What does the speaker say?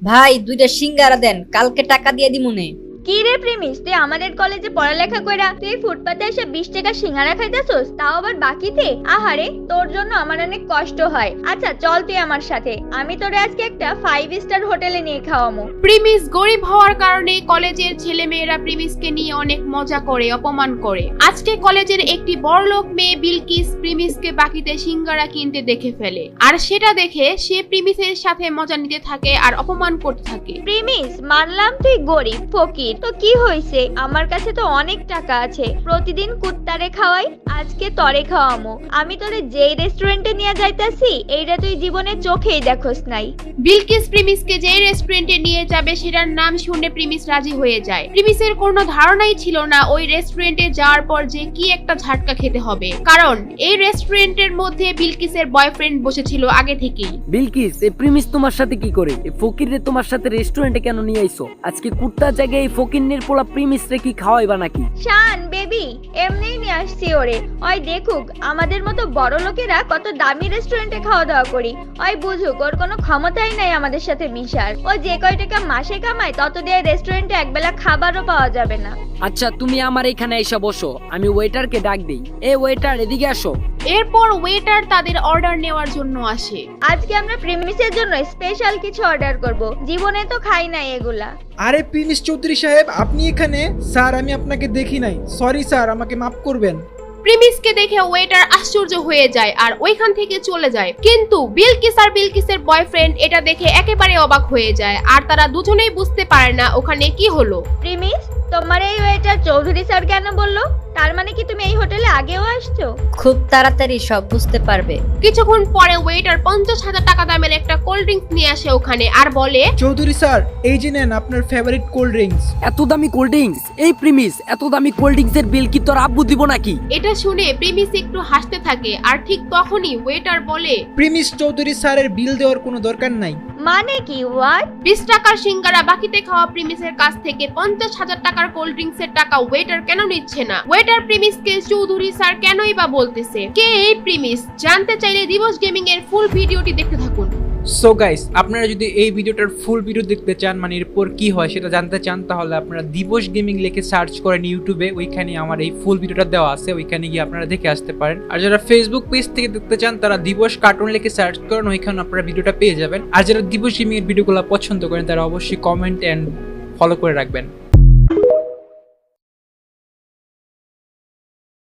ভাই দুইটা সিঙ্গারা দেন, কালকে টাকা দিয়ে দিমুনে। কি রে প্রেমিস, তুই আমাদের কলেজে পড়ালেখা কইরা তুই ফুটপাতে এসে 20 টাকা সিঙ্গারা খাইতেছস, তাও আবার বাকিতে? আহারে, তোর জন্য আমার অনেক কষ্ট হয়। আচ্ছা চল তুই আমার সাথে, আমি তোরে আজকে একটা 5 স্টার হোটেলে নিয়ে খাওয়ামু। প্রিমিস গরিব হওয়ার কারণে কলেজের ছেলেমেয়েরা প্রিমিসকে নিয়ে অনেক মজা করে, অপমান করে। আজকে কলেজের একটি বড়লোক মেয়ে বিলকিস প্রিমিসকে বাকিতে সিঙ্গারা কিনতে দেখে ফেলে, আর সেটা দেখে সে প্রিমিসের সাথে মজা নিতে থাকে আর অপমান করতে থাকে। প্রেমিস, মানলাম তুই গরিব ফকির, তো কি হইছে? আমার কাছে তো অনেক টাকা আছে, প্রতিদিন কুত্তারে খাওয়াই, আজকে তরে খাওয়ামু। আমি তোরে যেই রেস্টুরেন্টে নিয়ে যাইতাছি এইটা তুই জীবনে চোখেই দেখোস নাই। বিলকিস প্রিমিসকে যে রেস্টুরেন্টে নিয়ে যাবে সেটার নাম শুনে প্রিমিস রাজি হয়ে যায়। প্রিমিসের কোনো ধারণাই ছিল না ওই রেস্টুরেন্টে যাওয়ার পর যে কি একটা ঝাটকা খেতে হবে, কারণ এই রেস্টুরেন্টের মধ্যে বিলকিসের বয়ফ্রেন্ড বসেছিল আগে থেকেই। বিলকিস, এই প্রিমিস তোমার সাথে কি করে? এই ফকিররে তোমার সাথে রেস্টুরেন্টে কেন নিয়ে আইছো? আজকে কুত্তার জায়গায় এই ফকিরনের পোলা প্রিমিস রে কি খাওয়াইবা নাকি? শান বেবি, এমনিই নিয়ে আসছি ওরে। ওই দেখুক আমাদের মতো বড় লোকেরা কত দামি রেস্টুরেন্টে খাওয়া দাওয়া করি। ওই বুঝুক ওর কোনো ক্ষমতাই নাই আমাদের সাথে মিশার। ও যে কয় টাকা মাসে কামায় তত দিয়ে রেস্টুরেন্টে একবেলা খাবারও পাওয়া যাবে না। আচ্ছা তুমি আমার এখানে এসে বসো, আমি ওয়েটারকে ডাক দেই। এ ওয়েটার, এদিকে আসো। এরপর ওয়েটার তাদের অর্ডার নেওয়ার জন্য আসে। আজকে আমরা প্রিমিসের জন্য স্পেশাল কিছু অর্ডার করব, জীবনে তো খাই নাই এগুলা। আরে প্রিমিস চৌধুরী সাহেব, আপনি এখানে? স্যার আমি আপনাকে দেখি নাই, সরি স্যার, আমাকে মাফ করবেন। প্রিমিসকে দেখে ওয়েটার আশ্চর্য হয়ে যায় আর ওইখান থেকে চলে যায়, কিন্তু বিলকিস আর বিলকিসের বয়ফ্রেন্ড এটা দেখে একেবারে অবাক হয়ে যায় আর তারা দুজনেই বুঝতে পারে না ওখানে কি হলো। প্রিমিস, তোমার এই ওয়েটার চৌধুরী স্যার কেন বললো? তার মানে কি তুমি এই হোটেলে আগেও আসছো? খুব তাড়াতাড়ি সব বুঝতে পারবে। কিছুক্ষণ পরে ওয়েটার 50,000 টাকা দামের একটা কোল্ড ড্রিঙ্কস নিয়ে আসে ওখানে আর বলে, চৌধুরী স্যার, এই যে নেন আপনার ফেভারিট কোল্ড ড্রিঙ্কস। এত দামি কোল্ড ড্রিঙ্কস? এই প্রিমিস, এত দামি কোল্ড ড্রিঙ্কস এর বিল কি তোর আব্বু দিব নাকি? এটা শুনে প্রিমিস একটু হাসতে থাকে আর ঠিক তখনই ওয়েটার বলে, প্রিমিস চৌধুরী স্যারের বিল দেওয়ার কোনো দরকার নাই। মানে কি? হোয়াট? 20 টাকার সিঙ্গারা বাকিতে খাওয়া প্রিমিসের কাছ থেকে 50,000 টাকার কোল্ড ড্রিঙ্কস এর টাকা ওয়েটার কেন নিচ্ছে না? ওয়েটার প্রিমিসকে চৌধুরী স্যার কেনই বা বলতেছে? কে এই প্রিমিস? জানতে চাইলে দিবস গেমিং এর ফুল ভিডিওটি দেখতে থাকুন। সো গাইস, আপনারা যদি এই ভিডিওটার ফুল ভিডিও দেখতে চান, মানে এরপর কি হয় সেটা জানতে চান, তাহলে আপনারা দিবস গেমিং লিখে সার্চ করেন ইউটিউবে, ওইখানে আমার এই ফুল ভিডিওটা দেওয়া আছে, ওইখানে গিয়ে আপনারা দেখে আসতে পারেন। আর যারা ফেসবুক পেজ থেকে দেখতে চান তারা দিবস কার্টুন লিখে সার্চ করেন, ওইখানে আপনারা ভিডিওটা পেয়ে যাবেন। আর যারা দিবস গেমিং এর ভিডিওগুলো পছন্দ করেন তারা অবশ্যই কমেন্ট এন্ড ফলো করে রাখবেন।